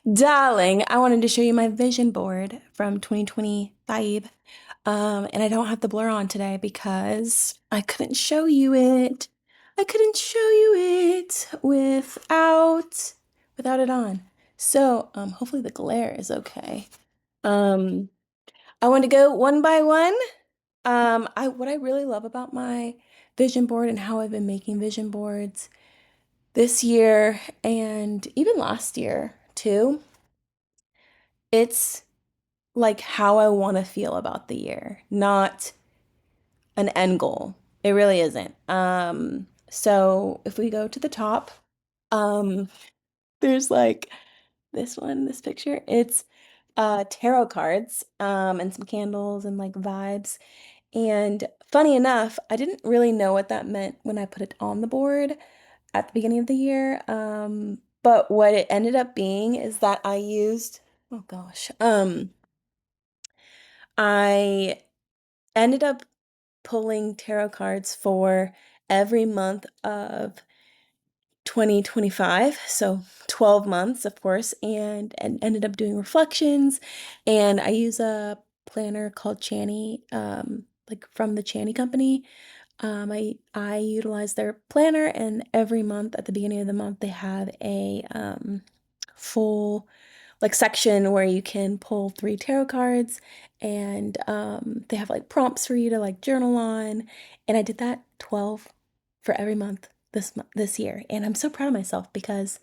Darling, I wanted to show you my vision board from 2025. And I don't have the blur on today because I couldn't show you it. I couldn't show you it without it on. So, hopefully the glare is okay. Um, I want to go one by one. What I really love about my vision board and how I've been making vision boards this year and even last year too, it's like how I want to feel about the year, not an end goal. It really isn't. So if we go to the top, um, there's like this picture. It's tarot cards, and some candles and like vibes. And funny enough, I didn't really know what that meant when I put it on the board at the beginning of the year. But what it ended up being is that oh gosh, I ended up pulling tarot cards for every month of 2025, so 12 months, of course, and ended up doing reflections. And I use a planner called Chani, like from the Chani company. I utilize their planner, and every month at the beginning of the month they have a full like section where you can pull 3 tarot cards, and they have like prompts for you to like journal on. And I did that 12 for every month this year, and I'm so proud of myself because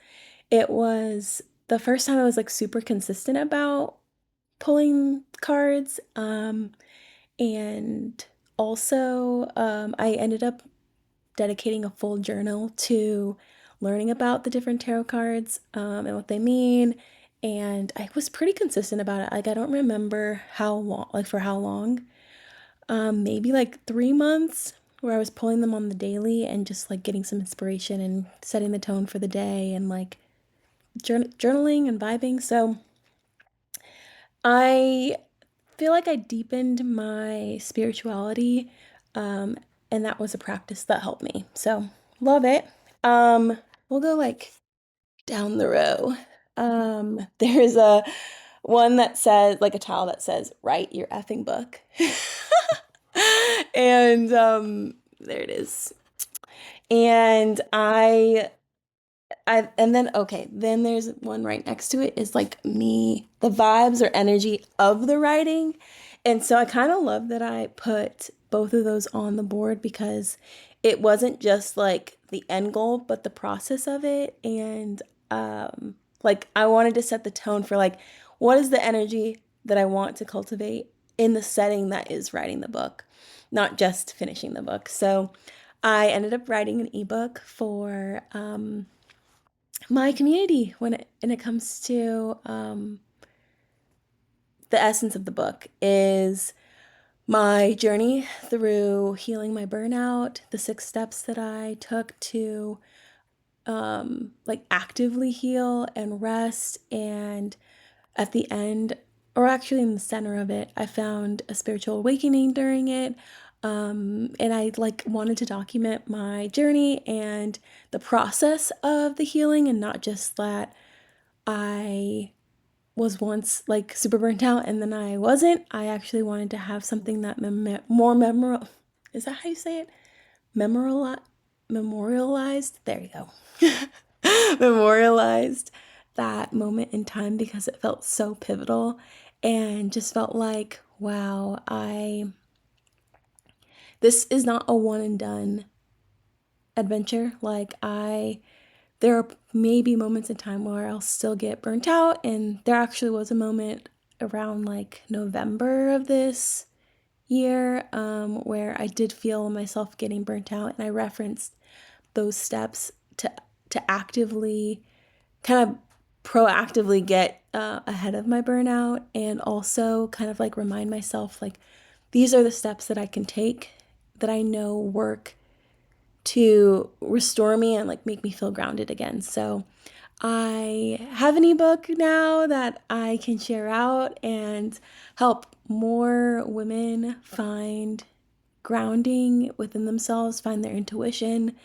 it was the first time I was like super consistent about pulling cards. And also I ended up dedicating a full journal to learning about the different tarot cards, and what they mean. And I was pretty consistent about it. Like, I don't remember how long, like for how long, maybe like 3 months where I was pulling them on the daily and just like getting some inspiration and setting the tone for the day and like journaling and vibing. So I feel like I deepened my spirituality, um, and that was a practice that helped me. So love it. We'll go like down the row. There's a one that says like a tile that says "Write your effing book," and there it is. And and then okay, then there's one right next to it is like me, the vibes or energy of the writing. And so I kind of love that I put both of those on the board because it wasn't just like the end goal, but the process of it. And like I wanted to set the tone for like what is the energy that I want to cultivate in the setting that is writing the book, not just finishing the book. So I ended up writing an ebook for my community when it comes to the essence of the book is my journey through healing my burnout, the 6 steps that I took to like actively heal and rest. And at the end, or actually in the center of it, I found a spiritual awakening during it. And I like wanted to document my journey and the process of the healing, and not just that I was once like super burnt out and then I wasn't. I actually wanted to have something that more memorable. Is that how you say it? Memorial memorialized. There you go. Memorialized that moment in time because it felt so pivotal and just felt like, wow, I this is not a one and done adventure. There are maybe moments in time where I'll still get burnt out, and there actually was a moment around like November of this year, where I did feel myself getting burnt out, and I referenced those steps to actively kind of proactively get ahead of my burnout, and also kind of like remind myself like these are the steps that I can take that I know work to restore me and like make me feel grounded again. So I have an ebook now that I can share out and help more women find grounding within themselves, find their intuition,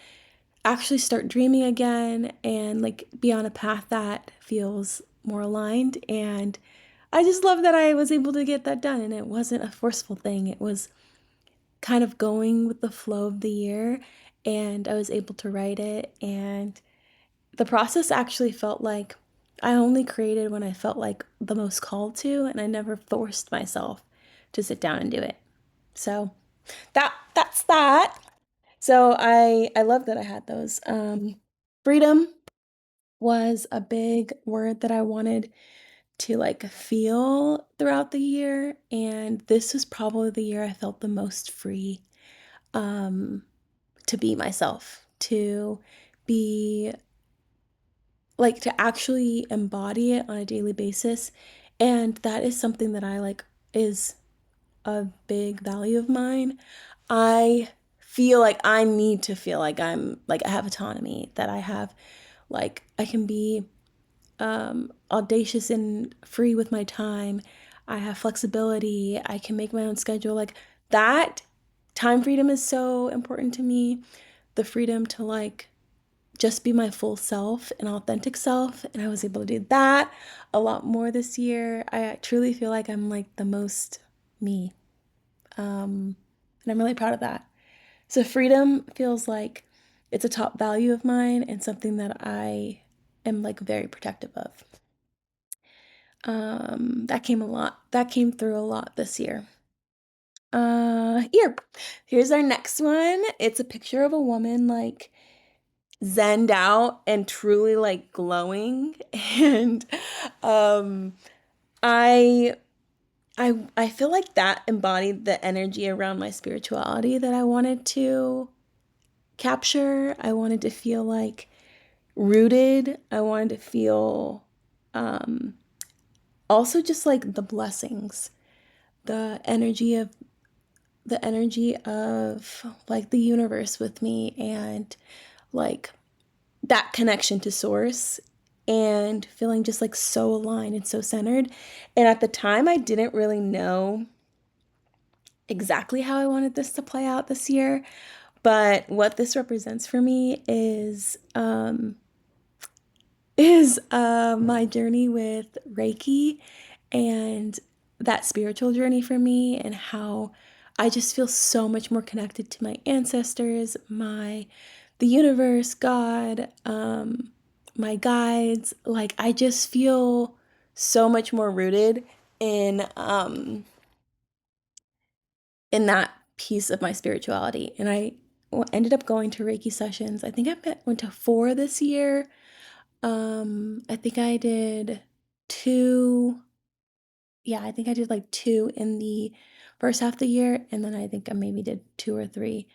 actually start dreaming again and like be on a path that feels more aligned. And I just love that I was able to get that done, and it wasn't a forceful thing. It was kind of going with the flow of the year, and I was able to write it. And the process actually felt like I only created when I felt like the most called to, and I never forced myself to sit down and do it. So that's that. So I love that I had those. Freedom was a big word that I wanted to like feel throughout the year, and this was probably the year I felt the most free, um, to be myself, to be like to actually embody it on a daily basis. And that is something that I like is a big value of mine. I feel like I need to feel like I'm like I have autonomy, that I have like I can be audacious and free with my time. I have flexibility. I can make my own schedule. Like that time freedom is so important to me. The freedom to like just be my full self and authentic self. And I was able to do that a lot more this year. I truly feel like I'm like the most me. And I'm really proud of that. So freedom feels like it's a top value of mine and something that I am like very protective of. That came a lot. That came through a lot this year. Here. Here's our next one. It's a picture of a woman like zenned out and truly like glowing. And um I I feel like that embodied the energy around my spirituality that I wanted to capture. I wanted to feel like rooted. I wanted to feel um also just like the blessings, the energy of the energy of like the universe with me, and like that connection to source, and feeling just like so aligned and so centered. And at the time I didn't really know exactly how I wanted this to play out this year, but what this represents for me is my journey with Reiki, and that spiritual journey for me, and how I just feel so much more connected to my ancestors, the universe, God, my guides. Like I just feel so much more rooted in that piece of my spirituality. And I ended up going to Reiki sessions. I think went to 4 this year. I think I did 2. Yeah, I think I did like 2 in the first half of the year, and then I think I maybe did 2 or 3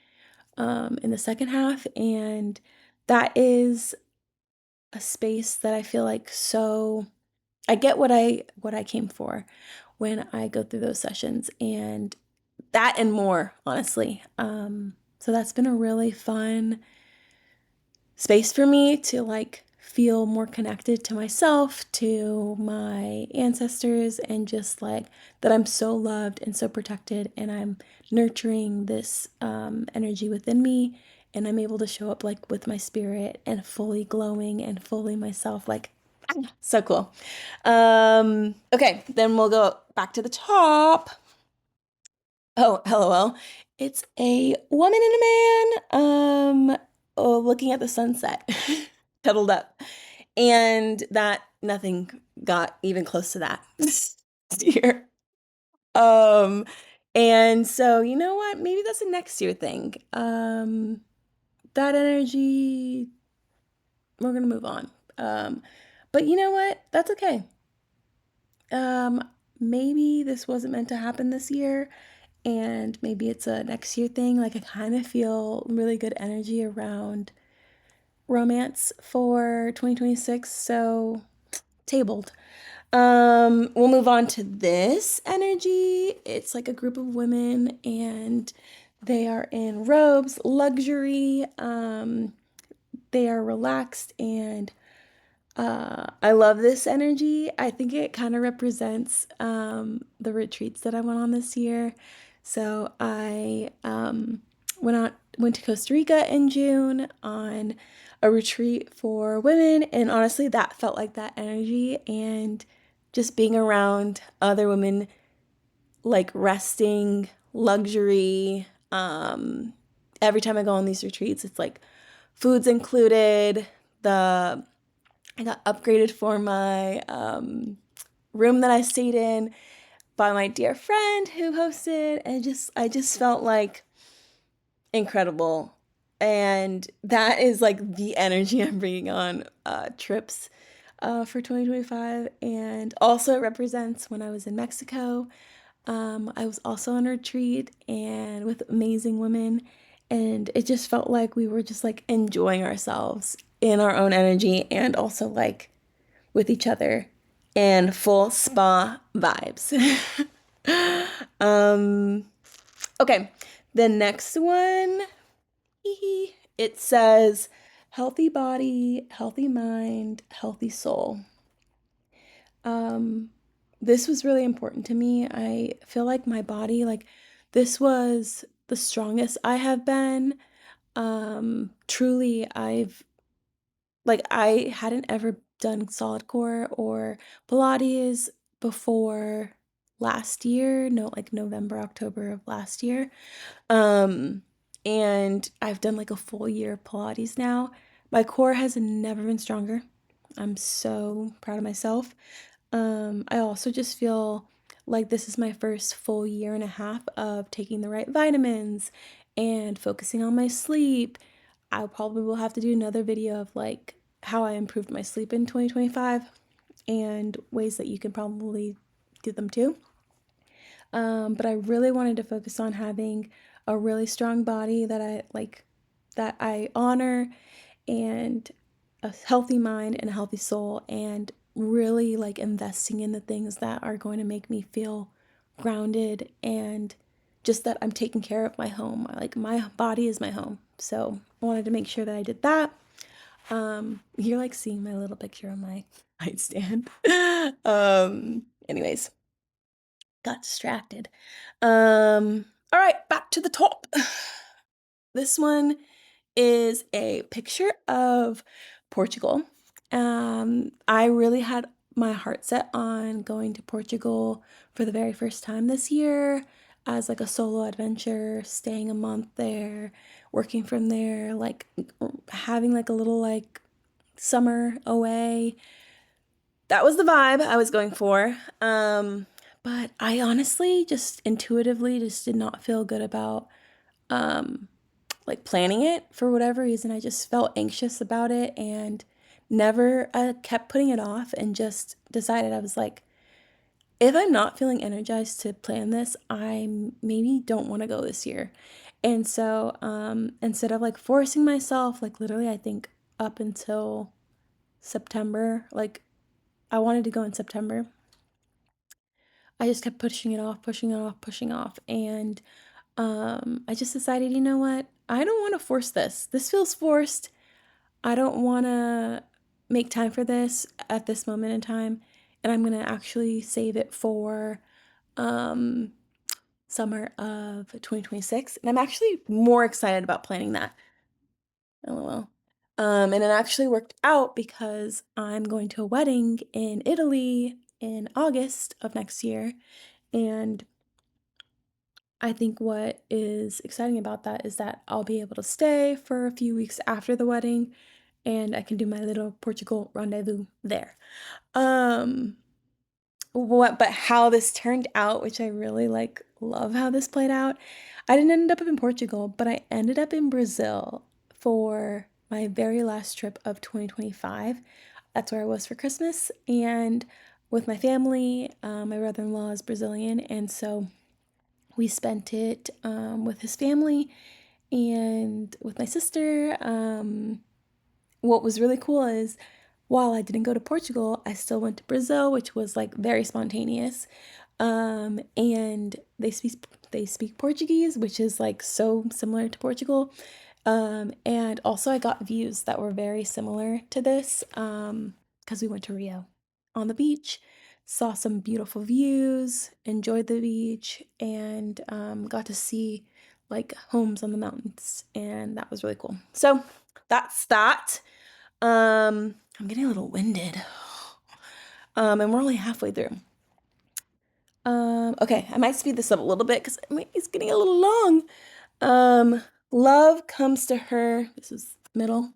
in the second half. And that is a space that I feel like so I get what I came for when I go through those sessions, and that and more, honestly. So that's been a really fun space for me to like feel more connected to myself, to my ancestors, and just like that I'm so loved and so protected, and I'm nurturing this energy within me, and I'm able to show up like with my spirit and fully glowing and fully myself. Like, so cool. Okay, then we'll go back to the top. Oh, LOL. It's a woman and a man, looking at the sunset, cuddled up. And that nothing got even close to that this year. Um, and so you know what? Maybe that's a next year thing. That energy, we're gonna move on. But you know what? That's okay. Um, Maybe this wasn't meant to happen this year, and maybe it's a next year thing. Like I kind of feel really good energy around romance for 2026, so tabled. We'll move on to this energy. It's like a group of women, and they are in robes, luxury. They are relaxed, and I love this energy. I think it kind of represents the retreats that I went on this year. So I went out went to Costa Rica in June on a retreat for women, and honestly, that felt like that energy, and just being around other women, like resting, luxury. Every time I go on these retreats, it's like food's included. The I got upgraded for my room that I stayed in by my dear friend who hosted, and just I just felt like incredible. And that is like the energy I'm bringing on trips for 2025. And also, it represents when I was in Mexico. I was also on a retreat and with amazing women, and it just felt like we were just like enjoying ourselves in our own energy and also like with each other and full spa vibes. um, okay, the next one, it says healthy body, healthy mind, healthy soul. Um, this was really important to me. I feel like my body, like, this was the strongest I have been. Truly, I hadn't ever done solid core or Pilates before last year, no, like November, October of last year. Um, and I've done like a full year of Pilates now. My core has never been stronger. I'm so proud of myself. I also just feel like this is my first full year and a half of taking the right vitamins and focusing on my sleep. I probably will have to do another video of like how I improved my sleep in 2025 and ways that you can probably do them too. But I really wanted to focus on having a really strong body that I like, that I honor, and a healthy mind and a healthy soul, and really like investing in the things that are going to make me feel grounded, and just that I'm taking care of my home. Like, my body is my home. So I wanted to make sure that I did that. You're like seeing my little picture on my nightstand. Anyways, got distracted. All right, back to the top. This one is a picture of Portugal. I really had my heart set on going to Portugal for the very first time this year as like a solo adventure, staying a month there, working from there, like having like a little like summer away. That was the vibe I was going for. But I honestly just intuitively just did not feel good about um like planning it for whatever reason. I just felt anxious about it, and never I kept putting it off, and just decided, I was like, if I'm not feeling energized to plan this, I maybe don't want to go this year. And so instead of like forcing myself, like literally I think up until September, like I wanted to go in September, I just kept pushing it off, pushing it off, pushing off. And I just decided, you know what? I don't want to force this. This feels forced. I don't want to make time for this at this moment in time. And I'm going to actually save it for um, summer of 2026. And I'm actually more excited about planning that. LOL. And it actually worked out because I'm going to a wedding in Italy in August of next year. And I think what is exciting about that is that I'll be able to stay for a few weeks after the wedding, and I can do my little Portugal rendezvous there. Um but how this turned out, which I really like love how this played out. I didn't end up in Portugal, but I ended up in Brazil for my very last trip of 2025. That's where I was for Christmas, and with my family. My brother-in-law is Brazilian, and so we spent it with his family and with my sister. What was really cool is, while I didn't go to Portugal, I still went to Brazil, which was like very spontaneous. And they speak Portuguese, which is like so similar to Portugal. And also I got views that were very similar to this, because we went to Rio on the beach, saw some beautiful views, enjoyed the beach, and got to see like homes on the mountains, and that was really cool. So that's that. I'm getting a little winded. And we're only halfway through. Okay, I might speed this up a little bit because it's getting a little long. Love comes to her. This is middle.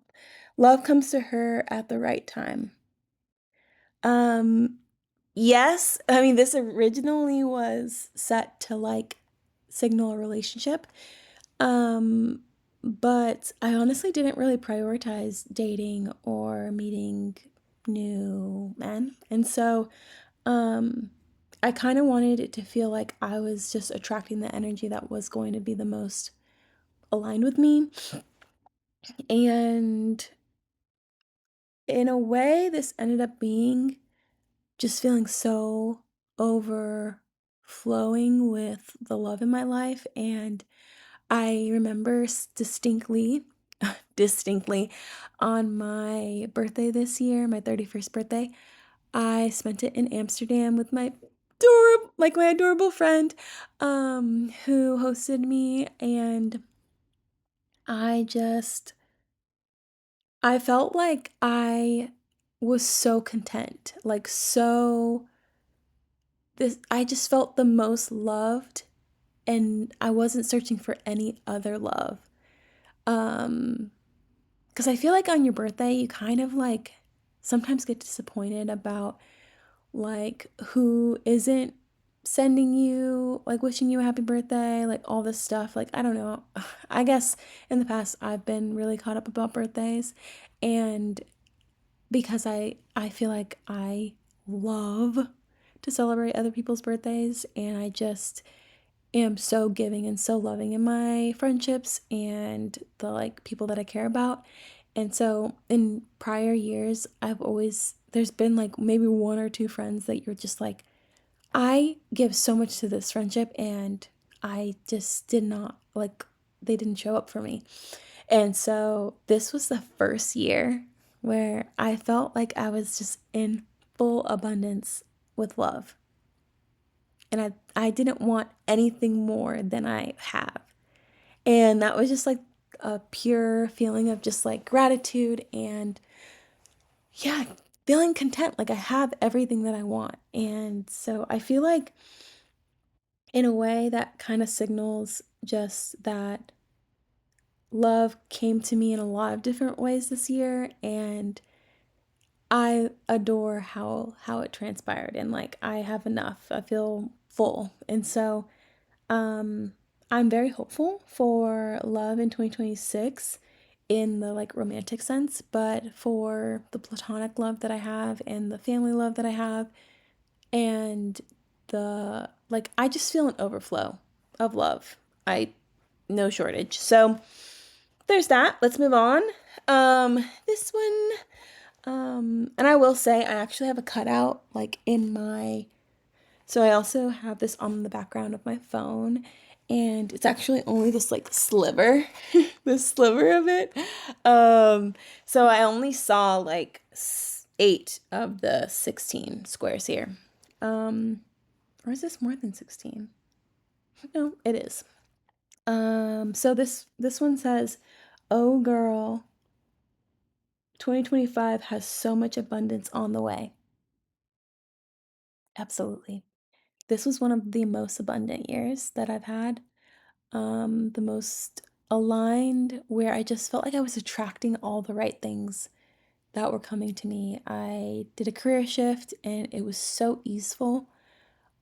Love comes to her at the right time. Um, yes, I mean, this originally was set to like signal a relationship. Um, but I honestly didn't really prioritize dating or meeting new men. And so, um, I kind of wanted it to feel like I was just attracting the energy that was going to be the most aligned with me. And in a way, this ended up being just feeling so overflowing with the love in my life. And I remember distinctly on my birthday this year, my 31st birthday, I spent it in Amsterdam with my adorable friend, who hosted me, and I just I felt like I was so content, like so this I just felt the most loved, and I wasn't searching for any other love. Um, because I feel like on your birthday you kind of like sometimes get disappointed about like who isn't sending you like wishing you a happy birthday, like all this stuff. Like I don't know. I guess in the past I've been really caught up about birthdays, and because I feel like I love to celebrate other people's birthdays, and I just am so giving and so loving in my friendships and the like people that I care about. And so in prior years, there's been like maybe one or two friends that you're just like, I give so much to this friendship, and I just did not like, they didn't show up for me. And so this was the first year where I felt like I was just in full abundance with love. And I didn't want anything more than I have. And that was just like a pure feeling of just like gratitude and yeah, feeling content. Like I have everything that I want. And so I feel like in a way that kind of signals just that love came to me in a lot of different ways this year, and I adore how it transpired, and like I have enough. I feel full. And so um I'm very hopeful for love in 2026 in the like romantic sense, but for the platonic love that I have and the family love that I have and the like I just feel an overflow of love. I no shortage. So there's that. Let's move on. This one and I will say I actually have a cutout like in my so I also have this on the background of my phone, and it's actually only this like sliver, this sliver of it. So I only saw like 8 of the 16 squares here. Or is this more than 16? No, it is. So this one says, "Oh girl, 2025 has so much abundance on the way." Absolutely. This was one of the most abundant years that I've had. The most aligned, where I just felt like I was attracting all the right things that were coming to me. I did a career shift and it was so easeful.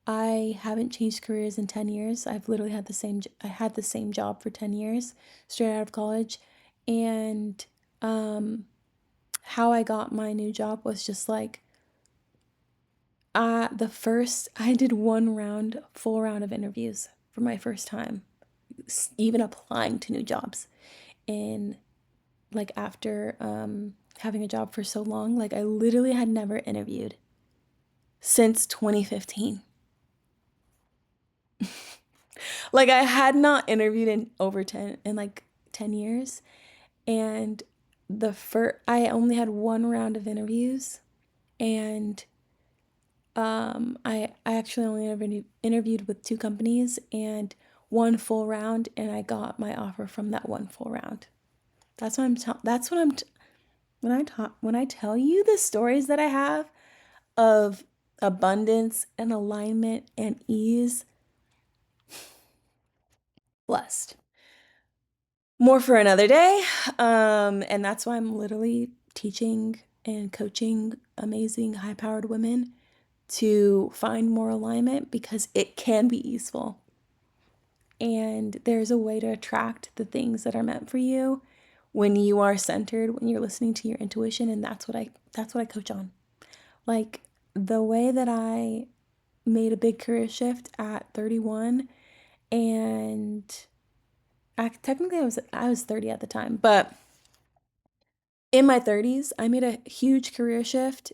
I haven't changed careers in 10 years. I've literally I had the same job for 10 years straight out of college. And um how I got my new job was just like I did full round of interviews for my first time, even applying to new jobs. And like after having a job for so long, like I literally had never interviewed since 2015. Like I had not interviewed in over 10 years, and the first I only had one round of interviews, and I actually only interviewed with two companies, and one full round, and I got my offer from that one full round. That's what I'm when I tell you the stories that I have of abundance and alignment and ease, blessed. More for another day. And that's why I'm literally teaching and coaching amazing high-powered women to find more alignment, because it can be easeful. And there's a way to attract the things that are meant for you when you are centered, when you're listening to your intuition, and that's what I coach on. Like, the way that I made a big career shift at 31, and technically I was 30 at the time, but in my 30s, I made a huge career shift,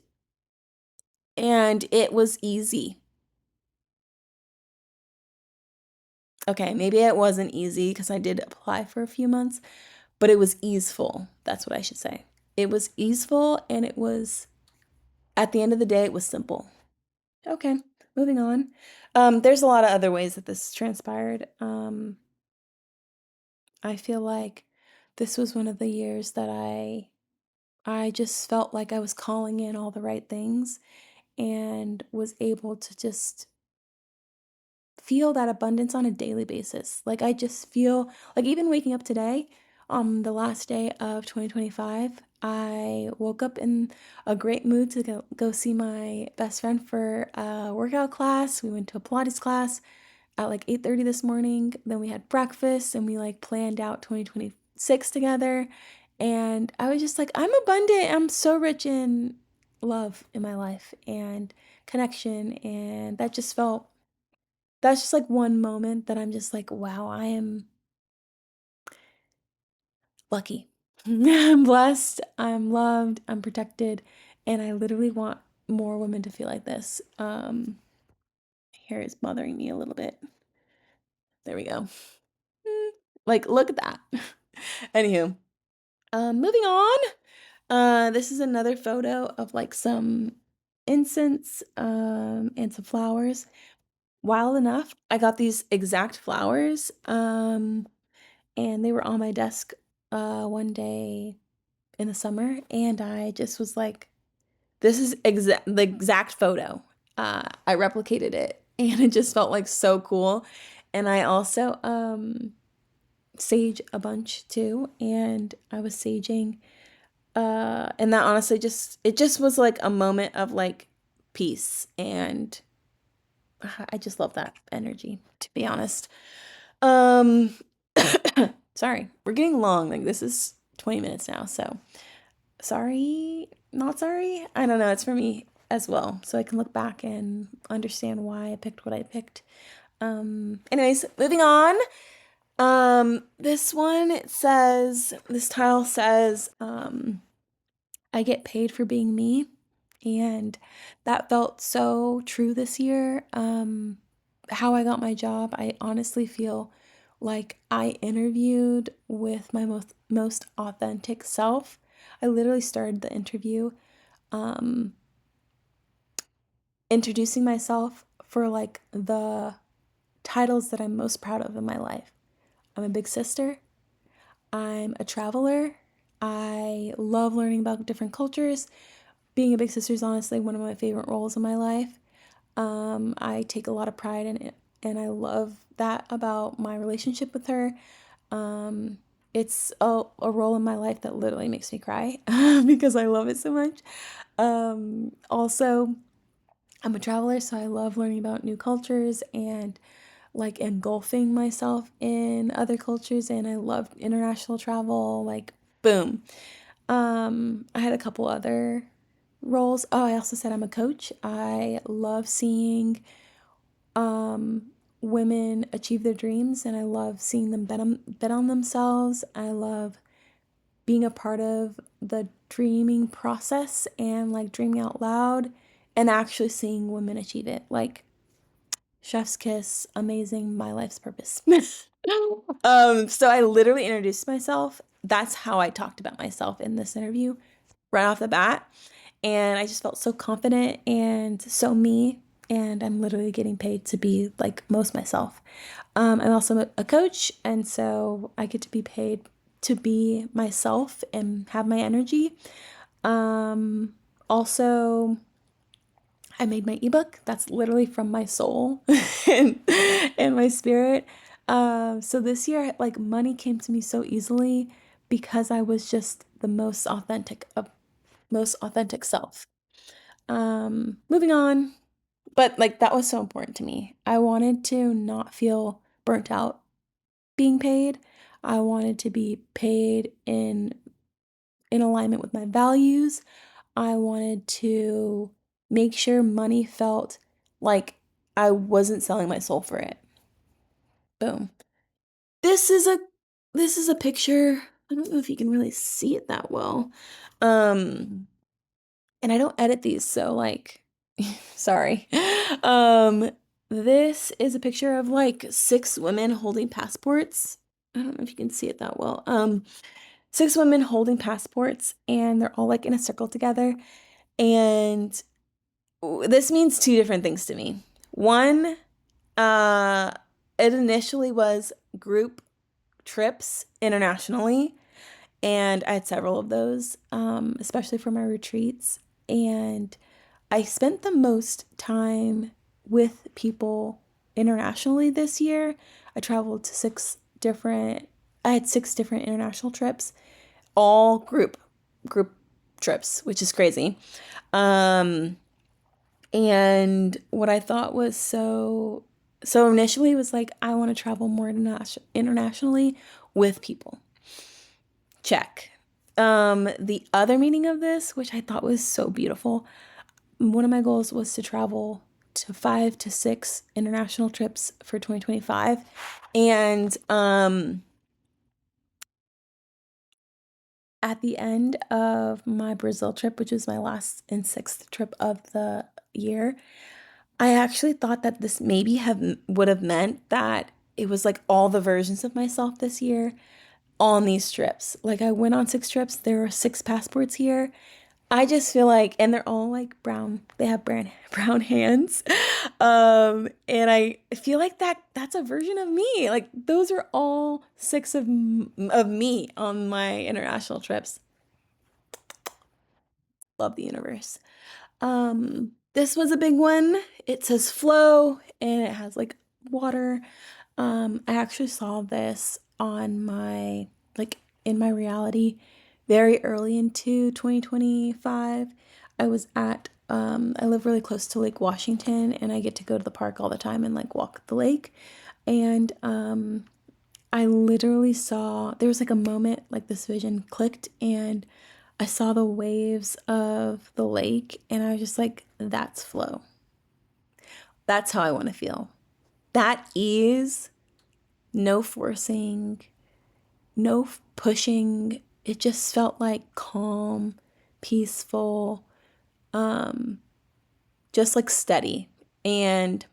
and it was easy. Okay, maybe it wasn't easy because I did apply for a few months, but it was easeful. That's what I should say. It was easeful, and it was, at the end of the day, it was simple. Okay, moving on. There's a lot of other ways that this transpired. I feel like this was one of the years that I just felt like I was calling in all the right things, and was able to just feel that abundance on a daily basis. Like, I just feel like, even waking up today, the last day of 2025, I woke up in a great mood to go see my best friend for a workout class. We went to a Pilates class at like 8:30 this morning. Then we had breakfast, and we like planned out 2026 together. And I was just like, I'm abundant. I'm so rich in love in my life and connection. And that's just like one moment that I'm just like, wow, I am lucky. I'm blessed, I'm loved, I'm protected, and I literally want more women to feel like this. Hair is bothering me a little bit. There we go. Like, look at that. Anywho, moving on. This is another photo of like some incense, and some flowers. Wild enough, I got these exact flowers, and they were on my desk one day in the summer, and I just was like, this is the exact photo. I replicated it, and it just felt like so cool. And I also sage a bunch too, and I was saging, and that honestly just was like a moment of like peace, and I just love that energy, to be honest. Um sorry, we're getting long. Like, this is 20 minutes now, so sorry, not sorry. I don't know, it's for me as well, so I can look back and understand why I picked what I picked. Anyways, moving on. This tile says, I get paid for being me. And that felt so true this year. How I got my job, I honestly feel like I interviewed with my most authentic self. I literally started the interview um, introducing myself for like the titles that I'm most proud of in my life. I'm a big sister. I'm a traveler. I love learning about different cultures. Being a big sister is honestly one of my favorite roles in my life. I take a lot of pride in it, and I love that about my relationship with her. It's a role in my life that literally makes me cry because I love it so much. Also, I'm a traveler, so I love learning about new cultures and like engulfing myself in other cultures, and I love international travel, like, boom. I had a couple other roles. Oh, I also said I'm a coach. I love seeing women achieve their dreams, and I love seeing them bet on themselves. I love being a part of the dreaming process and like dreaming out loud and actually seeing women achieve it. Like, chef's kiss, amazing, my life's purpose. So I literally introduced myself. That's how I talked about myself in this interview right off the bat. And I just felt so confident and so me. and I'm literally getting paid to be like most myself. I'm also a coach, and so I get to be paid to be myself and have my energy. Also, I made my ebook. That's literally from my soul and, and my spirit. So this year, like money came to me so easily because I was just the most authentic self. Moving on, but like that was so important to me. I wanted to not feel burnt out being paid. I wanted to be paid in alignment with my values. I wanted to make sure money felt like I wasn't selling my soul for it. Boom. This is a this is a picture. I don't know if you can really see it that well. Um and I don't edit these, so like sorry. Um this is a picture of like six women holding passports. I don't know if you can see it that well. Six women holding passports, and they're all like in a circle together. And this means two different things to me. One, uh, it initially was group trips internationally, and I had several of those, especially for my retreats. And I spent the most time with people internationally this year. I traveled to I had six different international trips, all group trips, which is crazy. Um, and what I thought was so initially was like I want to travel more internationally with people. Check. The other meaning of this, which I thought was so beautiful, one of my goals was to travel to 5 to 6 international trips for 2025. And at the end of my Brazil trip, which was my last and sixth trip of the year, I actually thought that this maybe have would have meant that it was like all the versions of myself this year on these trips. Like I went on 6 trips, there were 6 passports here. I just feel like, and they're all like brown. They have brown hands, and I feel like that's a version of me. Like those are all six of me on my international trips. Love the universe. This was a big one. It says flow and it has like water. I actually saw this on my like in my reality very early into 2025. I live really close to Lake Washington, and I get to go to the park all the time and like walk the lake. And I literally saw there was like a moment like this vision clicked, and I saw the waves of the lake, and I was just like, that's flow. That's how I want to feel. That ease, no forcing, no pushing. It just felt like calm, peaceful, just like steady. And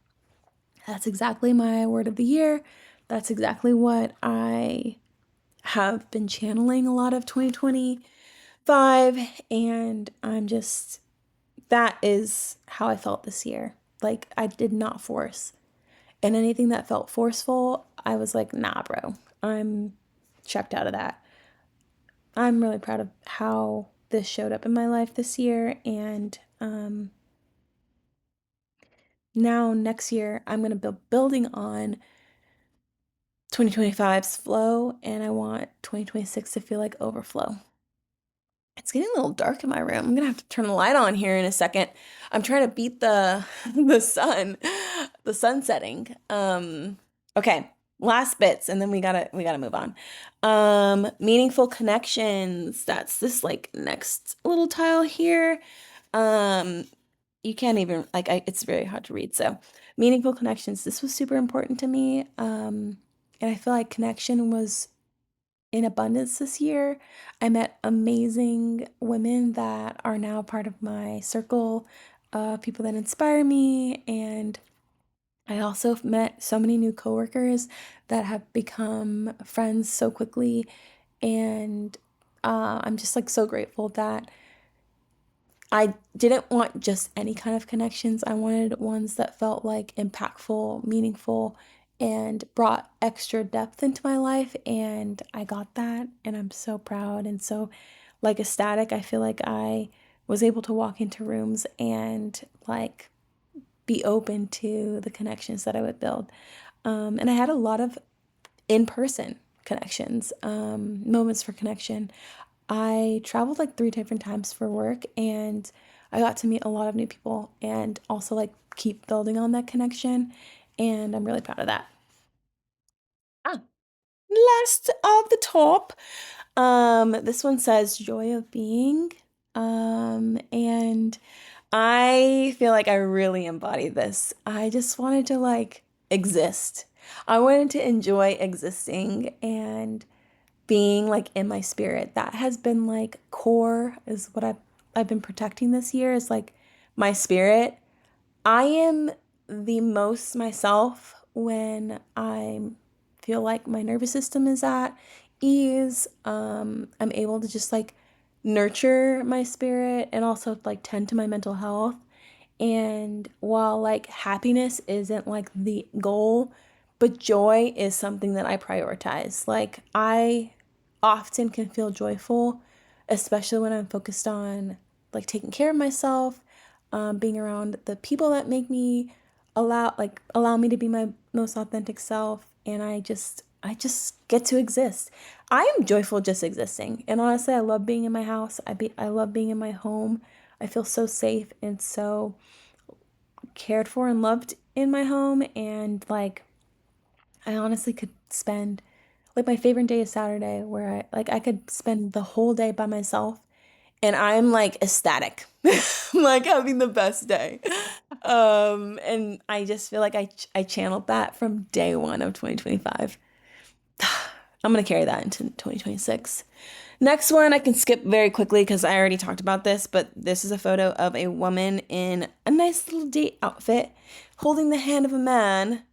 that's exactly my word of the year. That's exactly what I have been channeling a lot of 2025. And that is how I felt this year. Like I did not force. And anything that felt forceful, I was like, nah, bro, I'm checked out of that. I'm really proud of how this showed up in my life this year. And now next year, I'm going to be building on 2025's flow, and I want 2026 to feel like overflow. It's getting a little dark in my room. I'm gonna have to turn the light on here in a second. I'm trying to beat the the sun setting. Okay, last bits, and then we gotta move on. Meaningful connections. That's this like next little tile here. Um, you can't even like it's very hard to read. So, meaningful connections. This was super important to me. And I feel like connection was in abundance this year. I met amazing women that are now part of my circle, people that inspire me. And I also met so many new coworkers that have become friends so quickly. And I'm just like so grateful that I didn't want just any kind of connections. I wanted ones that felt like impactful, meaningful, and brought extra depth into my life. And I got that. And I'm so proud and so like ecstatic. I feel like I was able to walk into rooms and like be open to the connections that I would build. And I had a lot of in person connections, moments for connection. I traveled like three different times for work and I got to meet a lot of new people and also like keep building on that connection. And I'm really proud of that. Ah, last of the top. This one says joy of being. And I feel like I really embody this. I just wanted to like exist. I wanted to enjoy existing and being like in my spirit. That has been like core is what I've been protecting this year is like my spirit. I am the most myself when I feel like my nervous system is at ease. I'm able to just like nurture my spirit and also like tend to my mental health. And while like happiness isn't like the goal, but joy is something that I prioritize. Like I often can feel joyful, especially when I'm focused on like taking care of myself, being around the people that make me allow me to be my most authentic self, and I just get to exist. I am joyful just existing, and honestly, I love being in my house. I love being in my home. I feel so safe and so cared for and loved in my home, and like I honestly could spend like my favorite day is Saturday where I could spend the whole day by myself and I'm like ecstatic. I'm like having the best day. And I just feel like I channeled that from day 1 of 2025. I'm gonna carry that into 2026. Next one I can skip very quickly because I already talked about this, but this is a photo of a woman in a nice little date outfit holding the hand of a man.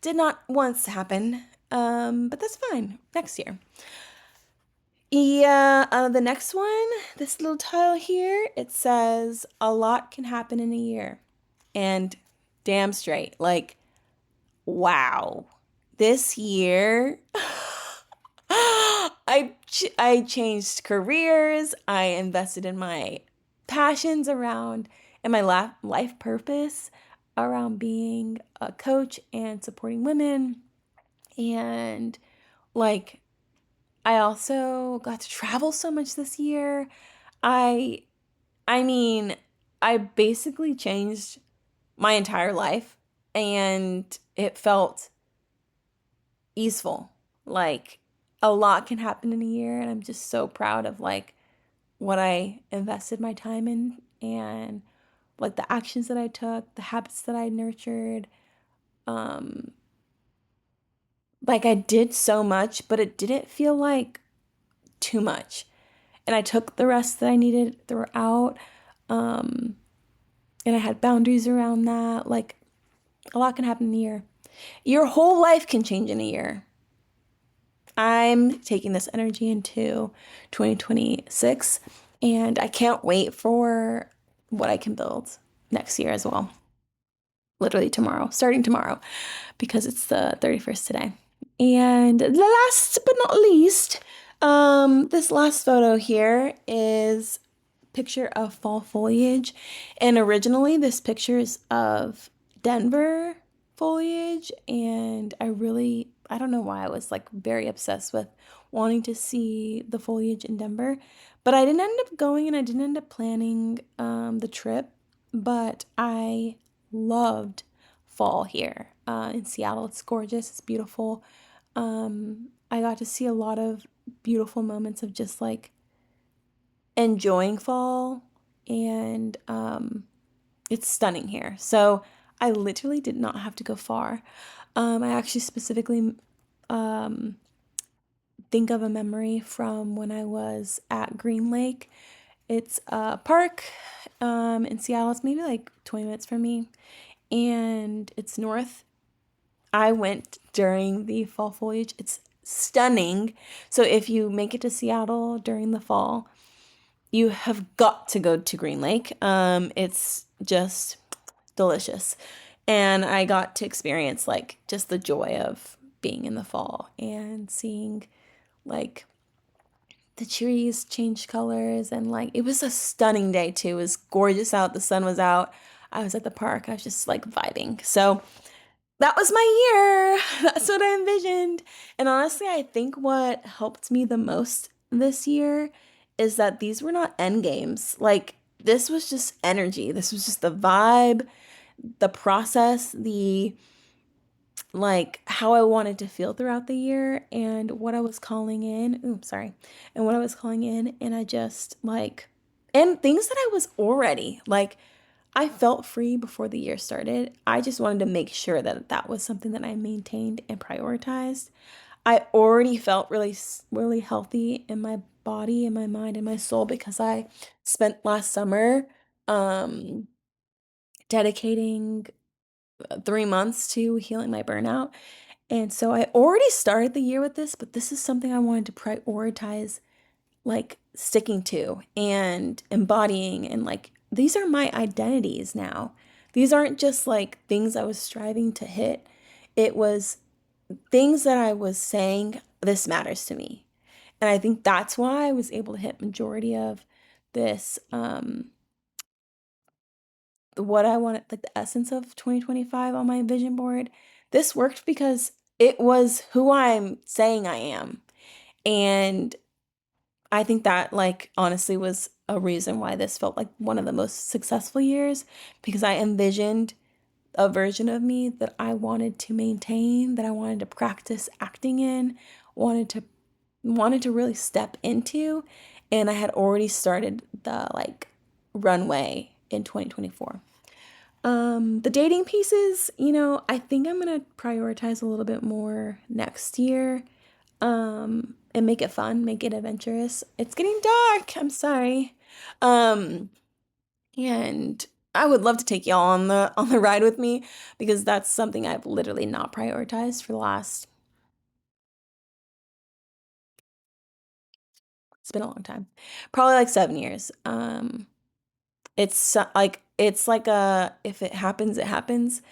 Did not once happen, but that's fine. Next year. Yeah, the next one, this little tile here, it says a lot can happen in a year. And damn straight, like, wow. This year, I changed careers. I invested in my passions around and my life purpose around being a coach and supporting women. And like I also got to travel so much this year. I I mean, I basically changed my entire life and it felt easeful. Like a lot can happen in a year and I'm just so proud of like what I invested my time in and like the actions that I took, the habits that I nurtured. Um like I did so much, but it didn't feel like too much. And I took the rest that I needed throughout. Um and I had boundaries around that. Like a lot can happen in a year. Your whole life can change in a year. I'm taking this energy into 2026 and I can't wait for what I can build next year as well. Literally tomorrow, starting tomorrow, because it's the 31st today. And the last but not least, this last photo here is picture of fall foliage. And originally this picture is of Denver foliage. And I don't know why I was like very obsessed with wanting to see the foliage in Denver. But I didn't end up going and I didn't end up planning the trip. But I loved fall here in Seattle. It's gorgeous, it's beautiful. I got to see a lot of beautiful moments of just like enjoying fall and it's stunning here. So I literally did not have to go far. I actually specifically um, think of a memory from when I was at Green Lake. It's a park in Seattle. It's maybe like 20 minutes from me, and it's north. I went during the fall foliage. It's stunning. So if you make it to Seattle during the fall, you have got to go to Green Lake. It's just delicious. And I got to experience like just the joy of being in the fall and seeing like the trees change colors, and like it was a stunning day too. It was gorgeous out. The sun was out. I was at the park. I was just like vibing. So that was my year. That's what I envisioned. And honestly, I think what helped me the most this year is that these were not end games. Like this was just energy. This was just the vibe, the process, the like how I wanted to feel throughout the year and what I was calling in. Oops, sorry. And what I was calling in, and I just like, and things that I was already like, I felt free before the year started. I just wanted to make sure that that was something that I maintained and prioritized. I already felt really healthy in my body, in my mind, and my soul because I spent last summer um dedicating 3 months to healing my burnout. And so I already started the year with this, but this is something I wanted to prioritize, like sticking to and embodying. And like, these are my identities now. These aren't just like things I was striving to hit, it was things that I was saying, this matters to me. And I think that's why I was able to hit majority of this what I wanted, like the essence of 2025 on my vision board. This worked because it was who I'm saying I am. And I think that, like, honestly, was a reason why this felt like one of the most successful years because I envisioned a version of me that I wanted to maintain, that I wanted to practice acting in, wanted to really step into, and I had already started the like runway in 2024. The dating pieces, I think I'm gonna prioritize a little bit more next year. And make it fun, make it adventurous. It's getting dark. I'm sorry. Um, and I would love to take y'all on the ride with me because that's something I've literally not prioritized for the last, it's been a long time. Probably like 7 years. It's like a if it happens, it happens,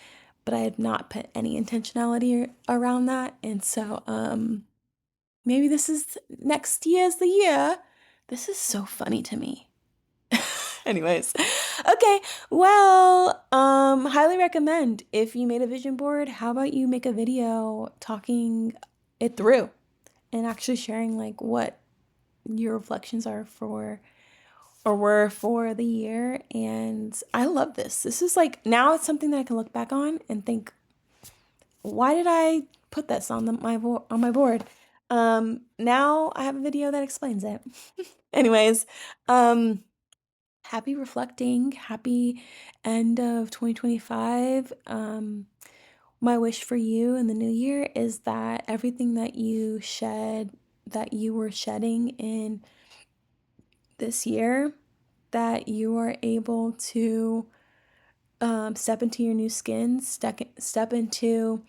but I have not put any intentionality around that. And so maybe this is next year's the year. This is so funny to me. Anyways, okay. Well, highly recommend if you made a vision board, how about you make a video talking it through and actually sharing like what your reflections are for or were for the year. And I love this. This is like now it's something that I can look back on and think, why did I put this on on my board? Now I have a video that explains it. Anyways, happy reflecting, happy end of 2025. My wish for you in the new year is that everything that that you were shedding in this year, that you are able to step into your new skin, step into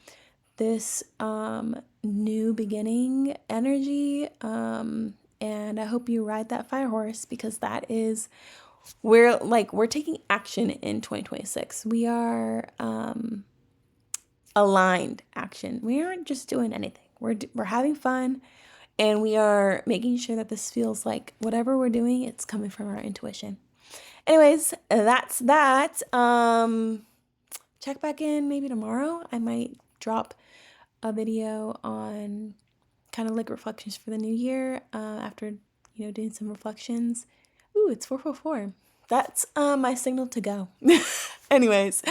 this new beginning energy. And I hope you ride that fire horse because that is we're taking action in 2026. We are aligned action. We aren't just doing anything. We're having fun, and we are making sure that this feels like whatever we're doing, it's coming from our intuition. Anyways, that's that. Check back in maybe tomorrow. I might drop a video on kind of like reflections for the new year after doing some reflections. Ooh, it's 444. That's my signal to go. Anyways,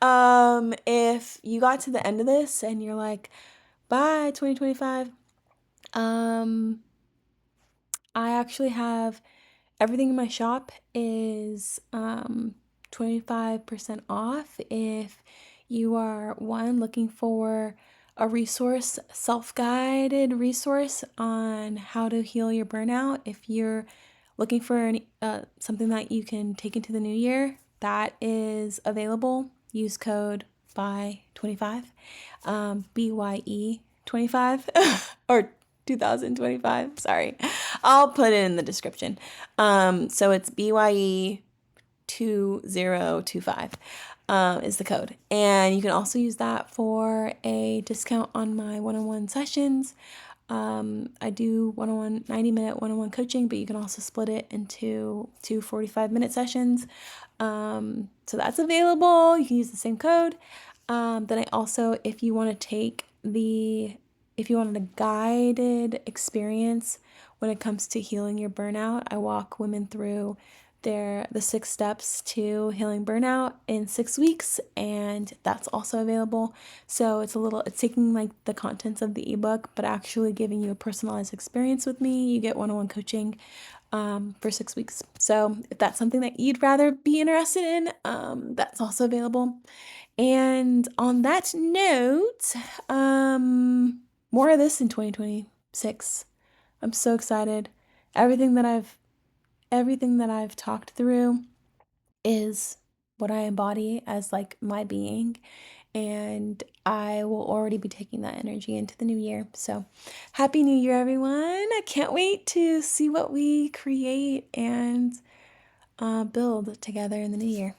if you got to the end of this and you're like, bye 2025, I actually have everything in my shop is 25% off if you are looking for a resource, self-guided resource on how to heal your burnout. If you're looking for something that you can take into the new year, that is available. Use code BYE25, BYE25, or 2025. Sorry. I'll put it in the description. So it's BYE 2025 is the code. And you can also use that for a discount on my one-on-one sessions. I do 90-minute one-on-one coaching, but you can also split it into two 45-minute sessions. So that's available. You can use the same code. Then I also, if you wanted a guided experience when it comes to healing your burnout, I walk women through the 6 steps to healing burnout in 6 weeks, and that's also available. So it's taking like the contents of the ebook, but actually giving you a personalized experience with me. You get one-on-one coaching for 6 weeks. So if that's something that you'd rather be interested in, that's also available. And on that note, more of this in 2026. I'm so excited. Everything that I've talked through is what I embody as like my being, and I will already be taking that energy into the new year. So happy new year, everyone. I can't wait to see what we create and build together in the new year.